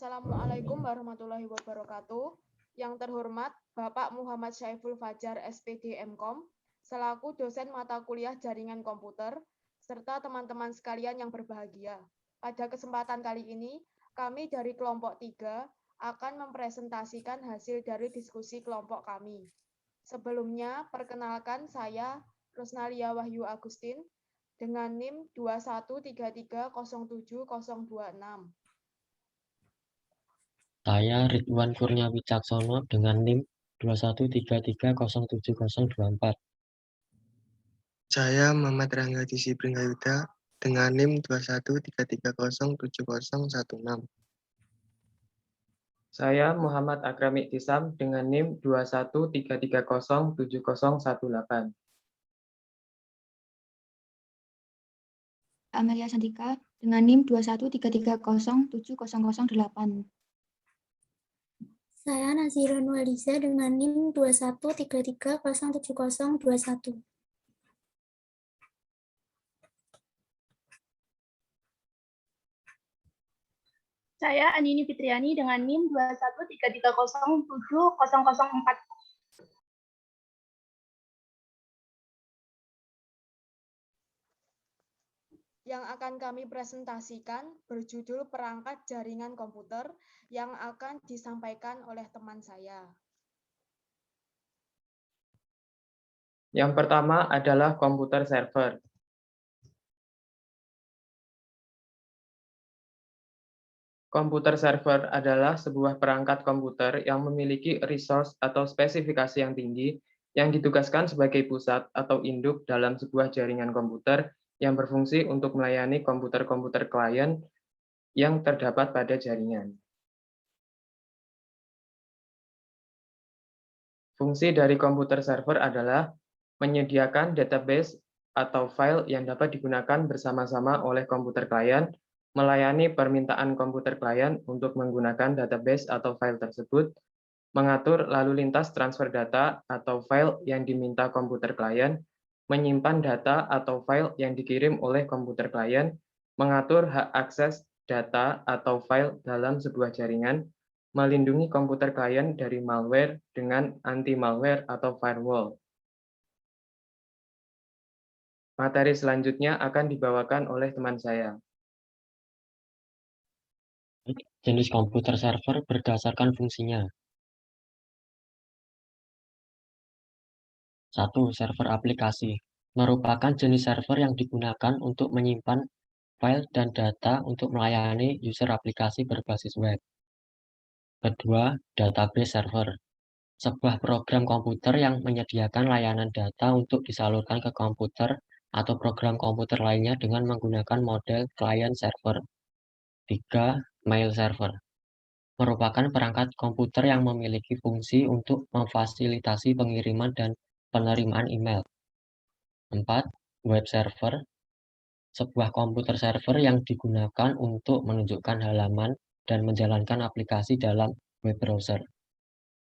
Assalamualaikum warahmatullahi wabarakatuh. Yang terhormat Bapak Muhammad Syaiful Fajar, SPD MKom, selaku dosen mata kuliah jaringan komputer, serta teman-teman sekalian yang berbahagia. Pada kesempatan kali ini, kami dari kelompok 3 akan mempresentasikan hasil dari diskusi kelompok kami. Sebelumnya, perkenalkan saya Rosnalia Wahyu Agustin dengan NIM 213307026. Saya Ridwan Kurnia Wicaksono dengan NIM 213307024. Saya Muhammad Rangga Disi Pringgayuda dengan NIM 213307016. Saya Muhammad Akram Iktisam dengan NIM 213307018. Amelia Santika dengan NIM 213307008. Saya Nazira Nualiza dengan NIM 213307021. Saya Andini Fitriani dengan NIM 213307004. Yang akan kami presentasikan berjudul perangkat jaringan komputer yang akan disampaikan oleh teman saya. Yang pertama adalah komputer server. Komputer server adalah sebuah perangkat komputer yang memiliki resource atau spesifikasi yang tinggi yang ditugaskan sebagai pusat atau induk dalam sebuah jaringan komputer yang berfungsi untuk melayani komputer-komputer klien yang terdapat pada jaringan. Fungsi dari komputer server adalah menyediakan database atau file yang dapat digunakan bersama-sama oleh komputer klien, melayani permintaan komputer klien untuk menggunakan database atau file tersebut, mengatur lalu lintas transfer data atau file yang diminta komputer klien, menyimpan data atau file yang dikirim oleh komputer klien, mengatur hak akses data atau file dalam sebuah jaringan, melindungi komputer klien dari malware dengan anti-malware atau firewall. Materi selanjutnya akan dibawakan oleh teman saya. Jenis komputer server berdasarkan fungsinya. 1. Server aplikasi. Merupakan jenis server yang digunakan untuk menyimpan file dan data untuk melayani user aplikasi berbasis web. Kedua, database server. Sebuah program komputer yang menyediakan layanan data untuk disalurkan ke komputer atau program komputer lainnya dengan menggunakan model client server. 3. Mail server. Merupakan perangkat komputer yang memiliki fungsi untuk memfasilitasi pengiriman dan penerimaan email. 4. Web server. Sebuah komputer server yang digunakan untuk menunjukkan halaman dan menjalankan aplikasi dalam web browser.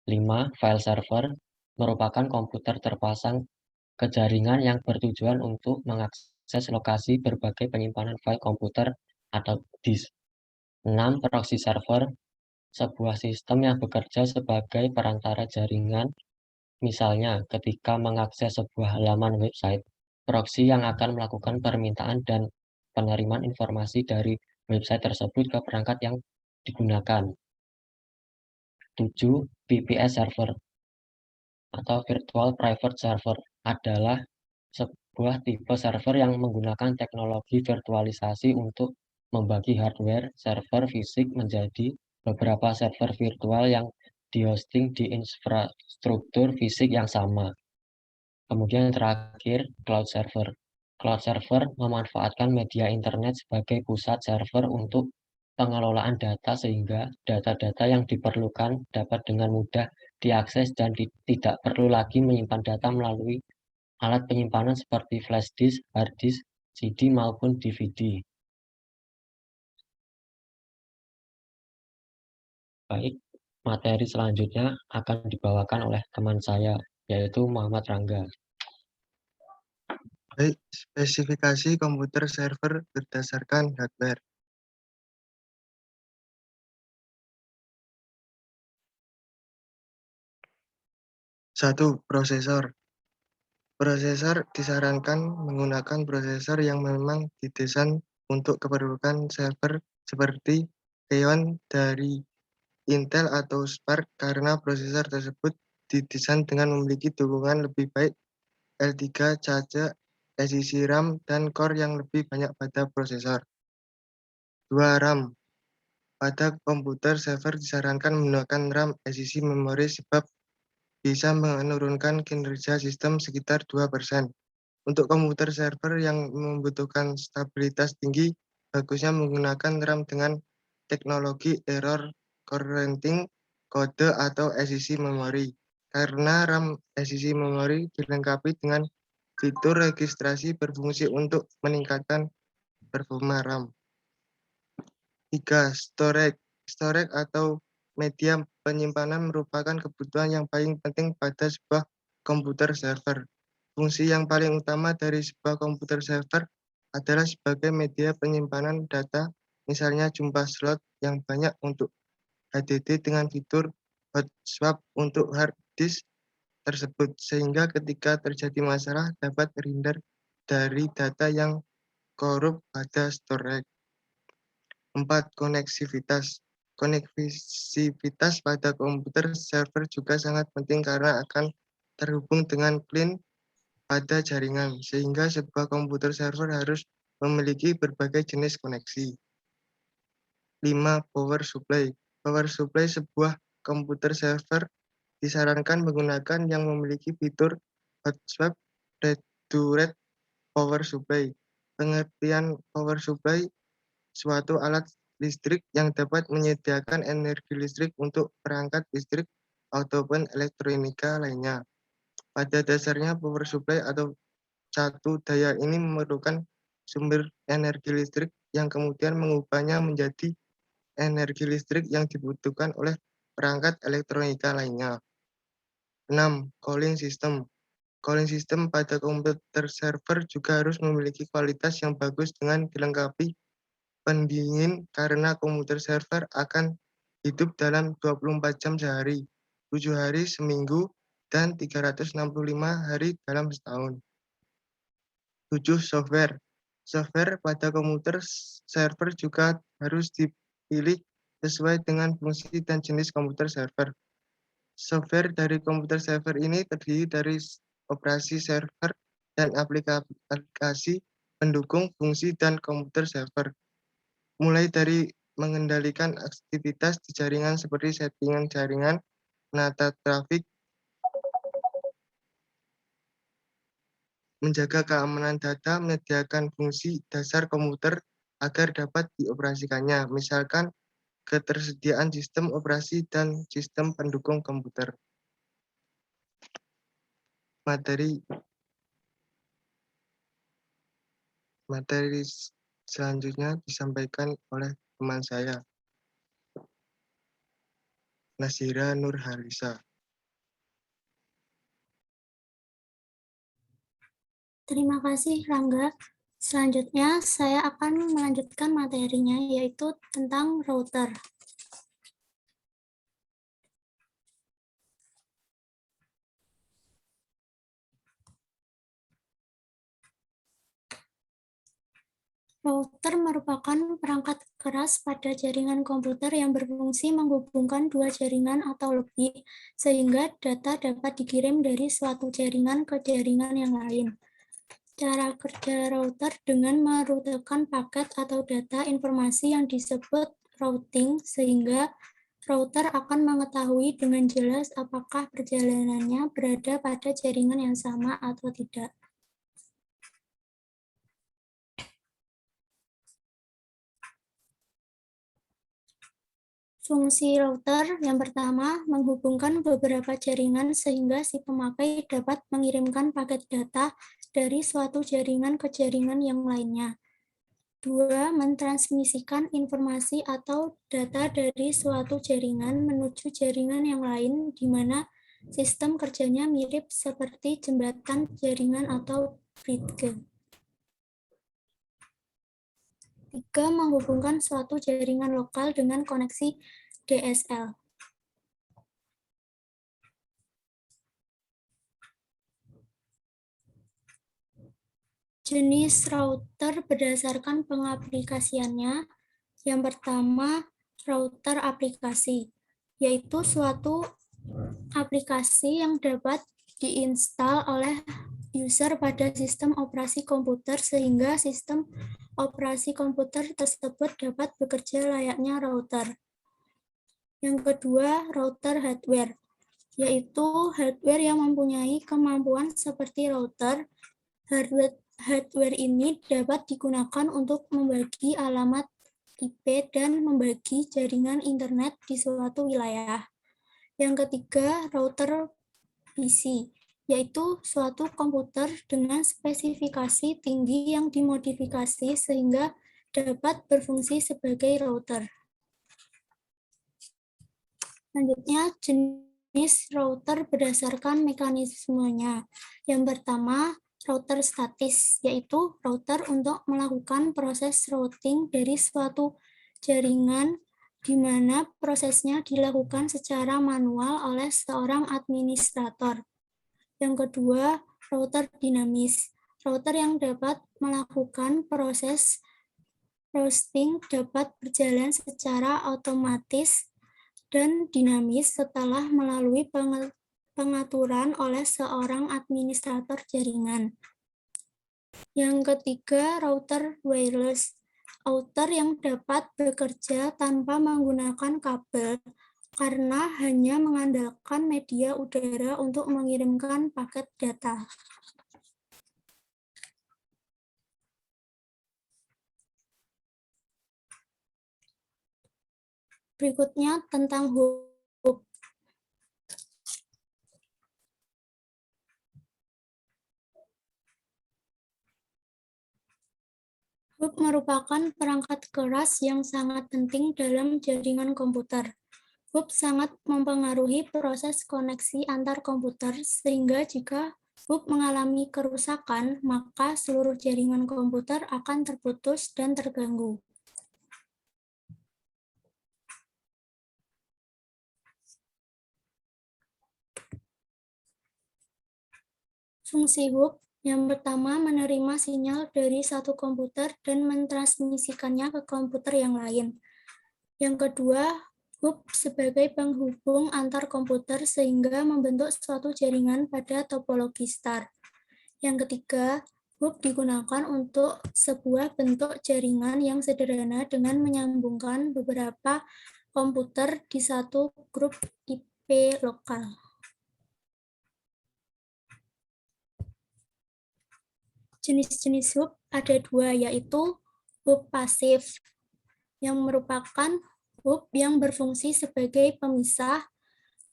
5. File server merupakan komputer terpasang ke jaringan yang bertujuan untuk mengakses lokasi berbagai penyimpanan file komputer atau disk. 6. Proxy server, sebuah sistem yang bekerja sebagai perantara jaringan, misalnya ketika mengakses sebuah halaman website, proxy yang akan melakukan permintaan dan penerimaan informasi dari website tersebut ke perangkat yang digunakan. 7. VPS server atau Virtual Private Server adalah sebuah tipe server yang menggunakan teknologi virtualisasi untuk membagi hardware server fisik menjadi beberapa server virtual yang dihosting di infrastruktur fisik yang sama. Kemudian yang terakhir, cloud server. Cloud server memanfaatkan media internet sebagai pusat server untuk pengelolaan data sehingga data-data yang diperlukan dapat dengan mudah diakses dan tidak perlu lagi menyimpan data melalui alat penyimpanan seperti flash disk, hard disk, CD maupun DVD. Baik, materi selanjutnya akan dibawakan oleh teman saya, yaitu Muhammad Rangga. Baik, spesifikasi komputer server berdasarkan hardware. 1. Prosesor. Prosesor disarankan menggunakan prosesor yang memang didesain untuk keperluan server seperti Xeon dari Intel atau Spark karena prosesor tersebut didesain dengan memiliki dukungan lebih baik L3 cache, SSD RAM, dan core yang lebih banyak pada prosesor. 2. RAM. Pada komputer server disarankan menggunakan RAM SSD memori sebab bisa menurunkan kinerja sistem sekitar 2%. Untuk komputer server yang membutuhkan stabilitas tinggi, bagusnya menggunakan RAM dengan teknologi error correcting kode atau SSD memori. Karena RAM SSD memori dilengkapi dengan fitur registrasi berfungsi untuk meningkatkan performa RAM. 3. Storage. Storage atau media penyimpanan merupakan kebutuhan yang paling penting pada sebuah komputer server. Fungsi yang paling utama dari sebuah komputer server adalah sebagai media penyimpanan data, misalnya jumlah slot yang banyak untuk HDD dengan fitur hot swap untuk hard disk tersebut, sehingga ketika terjadi masalah dapat terhindar dari data yang korup pada storage. 4. Koneksivitas. Koneksivitas pada komputer server juga sangat penting karena akan terhubung dengan klien pada jaringan, sehingga sebuah komputer server harus memiliki berbagai jenis koneksi. 5. Power supply. Power supply sebuah komputer server disarankan menggunakan yang memiliki fitur hot swap reduced power supply. Pengertian power supply suatu alat listrik yang dapat menyediakan energi listrik untuk perangkat listrik ataupun elektronika lainnya. Pada dasarnya power supply atau satu daya ini memerlukan sumber energi listrik yang kemudian mengubahnya menjadi energi listrik yang dibutuhkan oleh perangkat elektronika lainnya. 6. Cooling system. Cooling system pada komputer server juga harus memiliki kualitas yang bagus dengan dilengkapi pendingin karena komputer server akan hidup dalam 24 jam sehari, 7 hari seminggu, dan 365 hari dalam setahun. 7. Software. Software pada komputer server juga harus dipilih sesuai dengan fungsi dan jenis komputer server. Software dari komputer server ini terdiri dari operasi server dan aplikasi pendukung fungsi dan komputer server. Mulai dari mengendalikan aktivitas di jaringan seperti settingan jaringan, menata trafik, menjaga keamanan data, menyediakan fungsi dasar komputer agar dapat dioperasikannya, misalkan ketersediaan sistem operasi dan sistem pendukung komputer. Materi selanjutnya disampaikan oleh teman saya, Nasira Nurhalisa. Terima kasih, Rangga. Selanjutnya, saya akan melanjutkan materinya, yaitu tentang router. Router merupakan perangkat keras pada jaringan komputer yang berfungsi menghubungkan dua jaringan atau lebih, sehingga data dapat dikirim dari suatu jaringan ke jaringan yang lain. Cara kerja router dengan merutekan paket atau data informasi yang disebut routing, sehingga router akan mengetahui dengan jelas apakah perjalanannya berada pada jaringan yang sama atau tidak. Fungsi router yang pertama, menghubungkan beberapa jaringan sehingga si pemakai dapat mengirimkan paket data dari suatu jaringan ke jaringan yang lainnya. 2. Mentransmisikan informasi atau data dari suatu jaringan menuju jaringan yang lain, di mana sistem kerjanya mirip seperti jembatan jaringan atau bridge. 3. Menghubungkan suatu jaringan lokal dengan koneksi DSL. Jenis router berdasarkan pengaplikasiannya. Yang pertama, router aplikasi, yaitu suatu aplikasi yang dapat diinstal oleh user pada sistem operasi komputer sehingga sistem operasi komputer tersebut dapat bekerja layaknya router. Yang kedua, router hardware, yaitu hardware yang mempunyai kemampuan seperti router. Hardware ini dapat digunakan untuk membagi alamat IP dan membagi jaringan internet di suatu wilayah. Yang ketiga, router PC, yaitu suatu komputer dengan spesifikasi tinggi yang dimodifikasi sehingga dapat berfungsi sebagai router. Selanjutnya, jenis router berdasarkan mekanismenya. Yang pertama, router statis, yaitu router untuk melakukan proses routing dari suatu jaringan di mana prosesnya dilakukan secara manual oleh seorang administrator. Yang kedua, router dinamis, router yang dapat melakukan proses routing dapat berjalan secara otomatis dan dinamis setelah melalui pengaturan oleh seorang administrator jaringan. Yang ketiga, router wireless, router yang dapat bekerja tanpa menggunakan kabel karena hanya mengandalkan media udara untuk mengirimkan paket data. Berikutnya tentang hub. Hub merupakan perangkat keras yang sangat penting dalam jaringan komputer. Hub sangat mempengaruhi proses koneksi antar komputer, sehingga jika hub mengalami kerusakan, maka seluruh jaringan komputer akan terputus dan terganggu. Fungsi hub yang pertama menerima sinyal dari satu komputer dan mentransmisikannya ke komputer yang lain. Yang kedua, hub sebagai penghubung antar komputer sehingga membentuk suatu jaringan pada topologi star. Yang ketiga, hub digunakan untuk sebuah bentuk jaringan yang sederhana dengan menyambungkan beberapa komputer di satu grup IP lokal. Jenis-jenis hub ada dua, yaitu hub pasif, yang merupakan hub yang berfungsi sebagai pemisah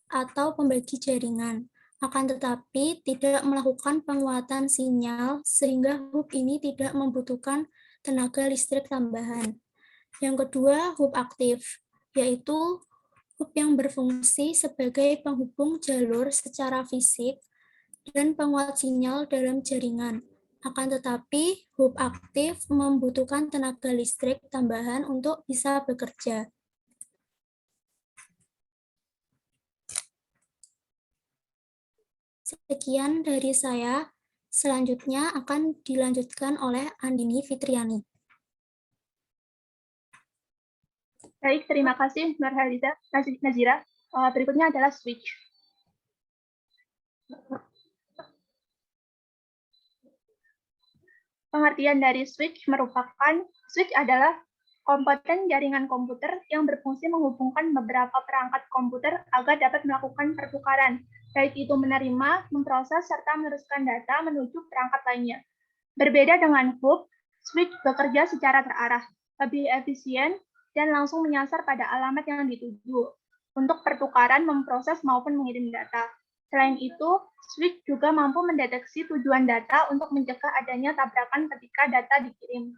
atau pembagi jaringan, akan tetapi tidak melakukan penguatan sinyal, sehingga hub ini tidak membutuhkan tenaga listrik tambahan. Yang kedua, hub aktif, yaitu hub yang berfungsi sebagai penghubung jalur secara fisik dan penguat sinyal dalam jaringan. Akan tetapi, hub aktif membutuhkan tenaga listrik tambahan untuk bisa bekerja. Sekian dari saya. Selanjutnya akan dilanjutkan oleh Andini Fitriani. Baik, terima kasih Nurhaliza Nazira. Berikutnya adalah switch. Pengertian dari switch adalah komponen jaringan komputer yang berfungsi menghubungkan beberapa perangkat komputer agar dapat melakukan pertukaran, baik itu menerima, memproses, serta meneruskan data menuju perangkat lainnya. Berbeda dengan hub, switch bekerja secara terarah, lebih efisien, dan langsung menyasar pada alamat yang dituju untuk pertukaran, memproses, maupun mengirim data. Selain itu, switch juga mampu mendeteksi tujuan data untuk mencegah adanya tabrakan ketika data dikirim.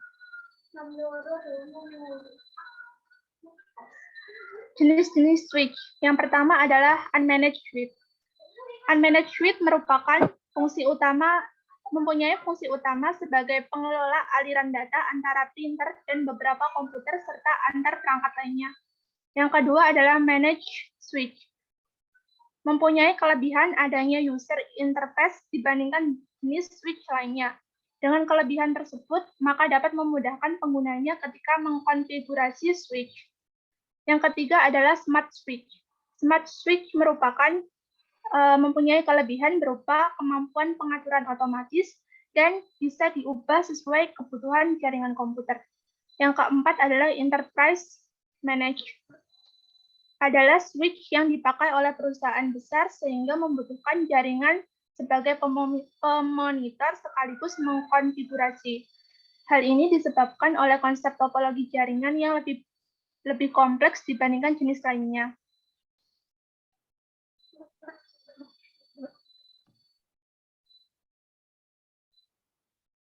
Jenis-jenis switch. Yang pertama adalah unmanaged switch. Unmanaged switch mempunyai fungsi utama sebagai pengelola aliran data antara printer dan beberapa komputer serta antar perangkat lainnya. Yang kedua adalah managed switch. Mempunyai kelebihan adanya user interface dibandingkan jenis switch lainnya. Dengan kelebihan tersebut, maka dapat memudahkan penggunanya ketika mengkonfigurasi switch. Yang ketiga adalah smart switch. Smart switch merupakan mempunyai kelebihan berupa kemampuan pengaturan otomatis dan bisa diubah sesuai kebutuhan jaringan komputer. Yang keempat adalah enterprise managed. Adalah switch yang dipakai oleh perusahaan besar sehingga membutuhkan jaringan sebagai pemonitor sekaligus mengkonfigurasi. Hal ini disebabkan oleh konsep topologi jaringan yang lebih kompleks dibandingkan jenis lainnya.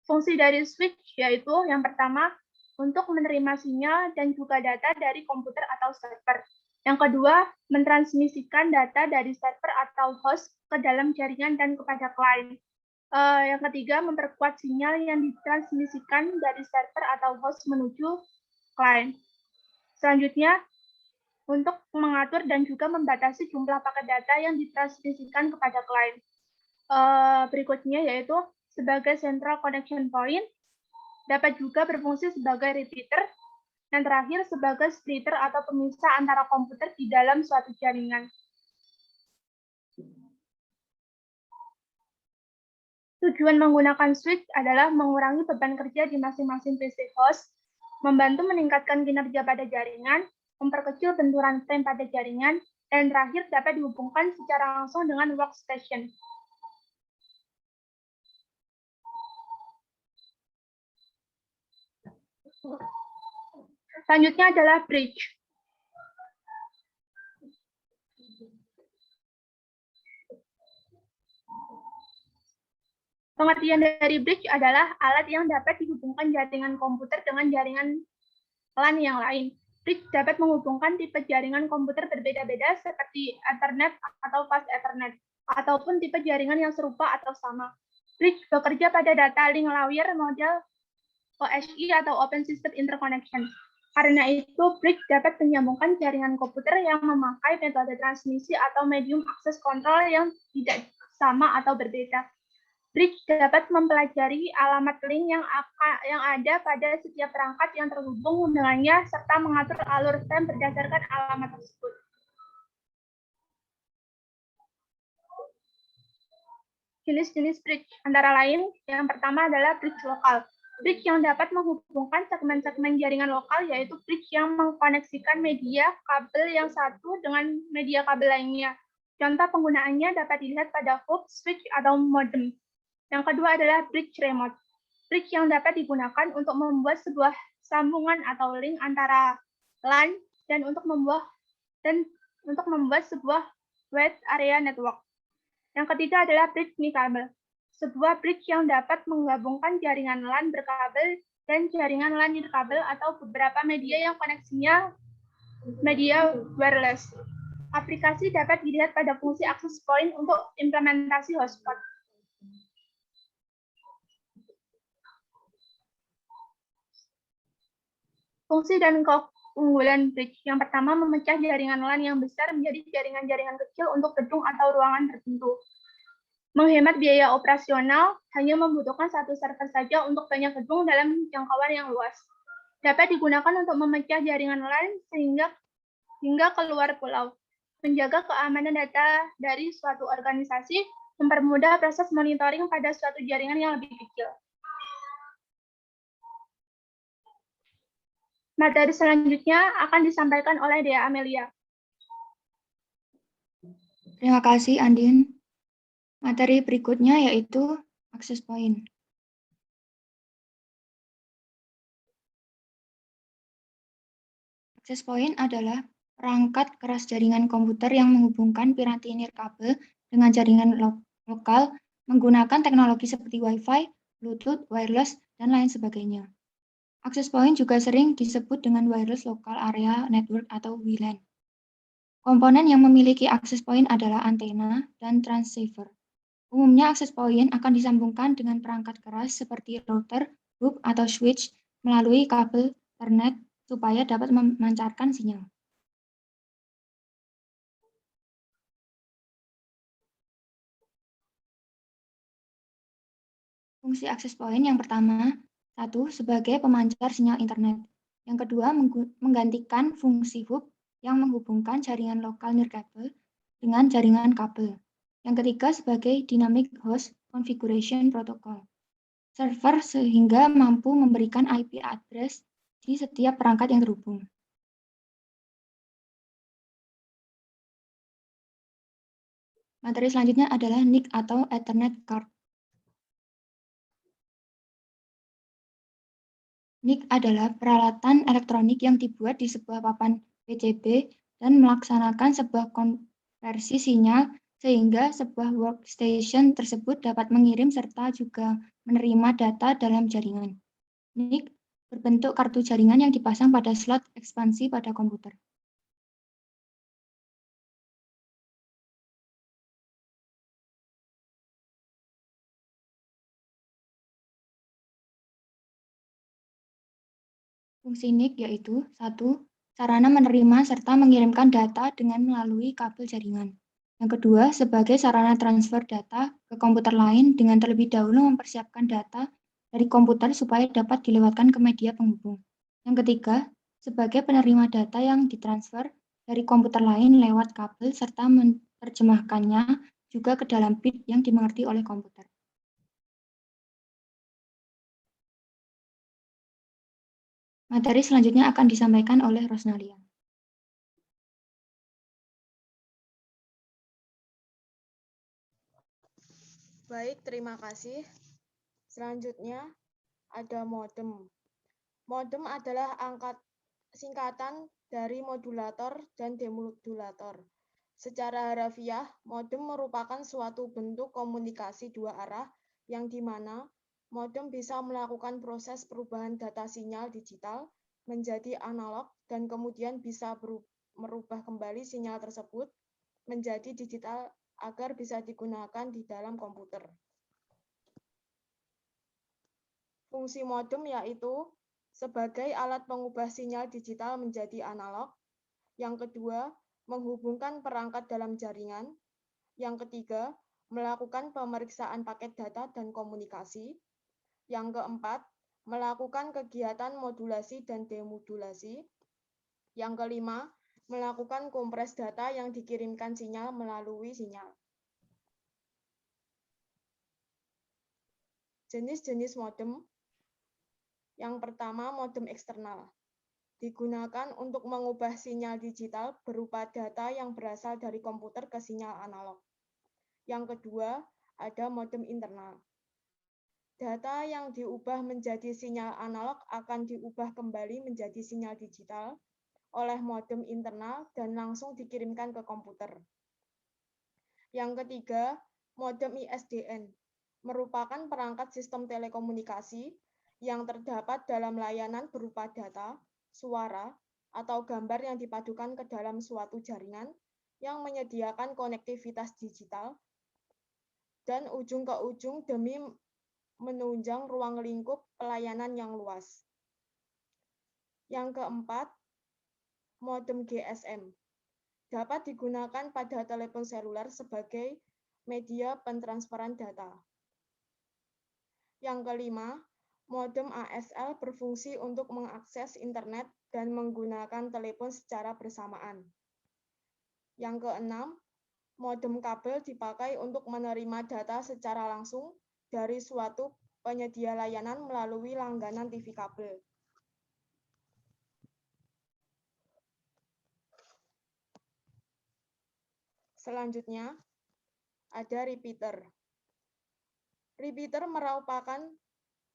Fungsi dari switch yaitu yang pertama, untuk menerima sinyal dan juga data dari komputer atau server. Yang kedua, mentransmisikan data dari server atau host ke dalam jaringan dan kepada klien. Yang ketiga, memperkuat sinyal yang ditransmisikan dari server atau host menuju klien. Selanjutnya, untuk mengatur dan juga membatasi jumlah paket data yang ditransmisikan kepada klien. Berikutnya yaitu sebagai central connection point, dapat juga berfungsi sebagai repeater, dan terakhir sebagai splitter atau pemisah antara komputer di dalam suatu jaringan. Tujuan menggunakan switch adalah mengurangi beban kerja di masing-masing PC host, membantu meningkatkan kinerja pada jaringan, memperkecil benturan frame pada jaringan, dan terakhir dapat dihubungkan secara langsung dengan workstation. Selanjutnya adalah bridge. Pengertian dari bridge adalah alat yang dapat dihubungkan jaringan komputer dengan jaringan LAN yang lain. Bridge dapat menghubungkan tipe jaringan komputer berbeda-beda seperti Ethernet atau Fast Ethernet, ataupun tipe jaringan yang serupa atau sama. Bridge bekerja pada data link layer model OSI atau Open System Interconnection. Karena itu, bridge dapat menyambungkan jaringan komputer yang memakai metode transmisi atau medium access control yang tidak sama atau berbeda. Bridge dapat mempelajari alamat link yang ada pada setiap perangkat yang terhubung dengannya serta mengatur alur frame berdasarkan alamat tersebut. Jenis-jenis bridge antara lain, yang pertama adalah bridge lokal. Bridge yang dapat menghubungkan segmen-segmen jaringan lokal yaitu bridge yang mengkoneksikan media kabel yang satu dengan media kabel lainnya. Contoh penggunaannya dapat dilihat pada hub, switch, atau modem. Yang kedua adalah bridge remote. Bridge yang dapat digunakan untuk membuat sebuah sambungan atau link antara LAN dan untuk membuat sebuah wide area network. Yang ketiga adalah bridge nikabel. Sebuah bridge yang dapat menggabungkan jaringan LAN berkabel dan jaringan LAN nirkabel atau beberapa media yang koneksinya media wireless. Aplikasi dapat dilihat pada fungsi access point untuk implementasi hotspot. Fungsi dan keunggulan bridge. Yang pertama, memecah jaringan LAN yang besar menjadi jaringan-jaringan kecil untuk gedung atau ruangan tertentu. Menghemat biaya operasional, hanya membutuhkan satu server saja untuk banyak gedung dalam jangkauan yang luas. Dapat digunakan untuk memecah jaringan LAN hingga keluar pulau. Menjaga keamanan data dari suatu organisasi, mempermudah proses monitoring pada suatu jaringan yang lebih kecil. Materi selanjutnya akan disampaikan oleh Dea Amelia. Terima kasih, Andin. Materi berikutnya yaitu access point. Access point adalah perangkat keras jaringan komputer yang menghubungkan piranti nirkabel dengan jaringan lokal menggunakan teknologi seperti Wi-Fi, Bluetooth, wireless, dan lain sebagainya. Access point juga sering disebut dengan Wireless Local Area Network atau WLAN. Komponen yang memiliki access point adalah antena dan transceiver. Umumnya access point akan disambungkan dengan perangkat keras seperti router, hub, atau switch melalui kabel Ethernet supaya dapat memancarkan sinyal. Fungsi access point yang pertama, satu, sebagai pemancar sinyal internet. Yang kedua, menggantikan fungsi hub yang menghubungkan jaringan lokal nirkabel dengan jaringan kabel. Yang ketiga, sebagai dynamic host configuration protocol. Server sehingga mampu memberikan IP address di setiap perangkat yang terhubung. Materi selanjutnya adalah NIC atau Ethernet card. NIC adalah peralatan elektronik yang dibuat di sebuah papan PCB dan melaksanakan sebuah konversi sinyal sehingga sebuah workstation tersebut dapat mengirim serta juga menerima data dalam jaringan. NIC berbentuk kartu jaringan yang dipasang pada slot ekspansi pada komputer. Fungsi NIC yaitu 1. Sarana menerima serta mengirimkan data dengan melalui kabel jaringan. Yang kedua, sebagai sarana transfer data ke komputer lain dengan terlebih dahulu mempersiapkan data dari komputer supaya dapat dilewatkan ke media penghubung. Yang ketiga, sebagai penerima data yang ditransfer dari komputer lain lewat kabel serta menerjemahkannya juga ke dalam bit yang dimengerti oleh komputer. Materi selanjutnya akan disampaikan oleh Rosnalia. Baik, terima kasih. Selanjutnya ada modem. Modem adalah singkatan dari modulator dan demodulator. Secara harafiah, modem merupakan suatu bentuk komunikasi dua arah yang dimana modem bisa melakukan proses perubahan data sinyal digital menjadi analog dan kemudian bisa merubah kembali sinyal tersebut menjadi digital agar bisa digunakan di dalam komputer. Fungsi modem yaitu sebagai alat pengubah sinyal digital menjadi analog. Yang kedua, menghubungkan perangkat dalam jaringan. Yang ketiga, melakukan pemeriksaan paket data dan komunikasi. Yang keempat, melakukan kegiatan modulasi dan demodulasi. Yang kelima, melakukan kompres data yang dikirimkan sinyal melalui sinyal. Jenis-jenis modem. Yang pertama, modem eksternal. Digunakan untuk mengubah sinyal digital berupa data yang berasal dari komputer ke sinyal analog. Yang kedua, ada modem internal. Data yang diubah menjadi sinyal analog akan diubah kembali menjadi sinyal digital oleh modem internal dan langsung dikirimkan ke komputer. Yang ketiga, modem ISDN merupakan perangkat sistem telekomunikasi yang terdapat dalam layanan berupa data, suara, atau gambar yang dipadukan ke dalam suatu jaringan yang menyediakan konektivitas digital dan ujung ke ujung demi menunjang ruang lingkup pelayanan yang luas. Yang keempat, modem GSM dapat digunakan pada telepon seluler sebagai media pentransferan data. Yang kelima, modem ASL berfungsi untuk mengakses internet dan menggunakan telepon secara bersamaan. Yang keenam, modem kabel dipakai untuk menerima data secara langsung dari suatu penyedia layanan melalui langganan TV kabel. Selanjutnya, ada repeater. Repeater merupakan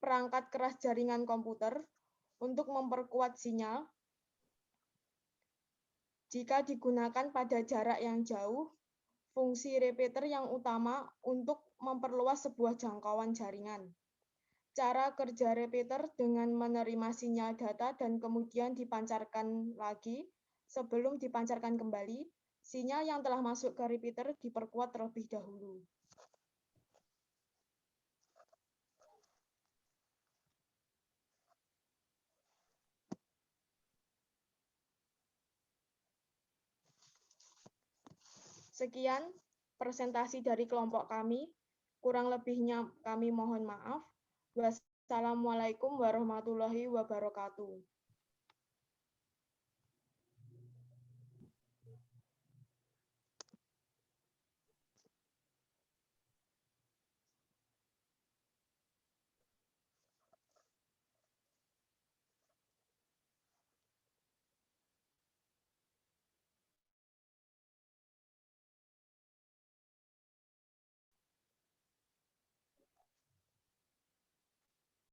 perangkat keras jaringan komputer untuk memperkuat sinyal. Jika digunakan pada jarak yang jauh, fungsi repeater yang utama untuk memperluas sebuah jangkauan jaringan. Cara kerja repeater dengan menerima sinyal data dan kemudian dipancarkan lagi. Sebelum dipancarkan kembali, sinyal yang telah masuk ke repeater diperkuat terlebih dahulu. Sekian presentasi dari kelompok kami. Kurang lebihnya kami mohon maaf. Wassalamualaikum warahmatullahi wabarakatuh.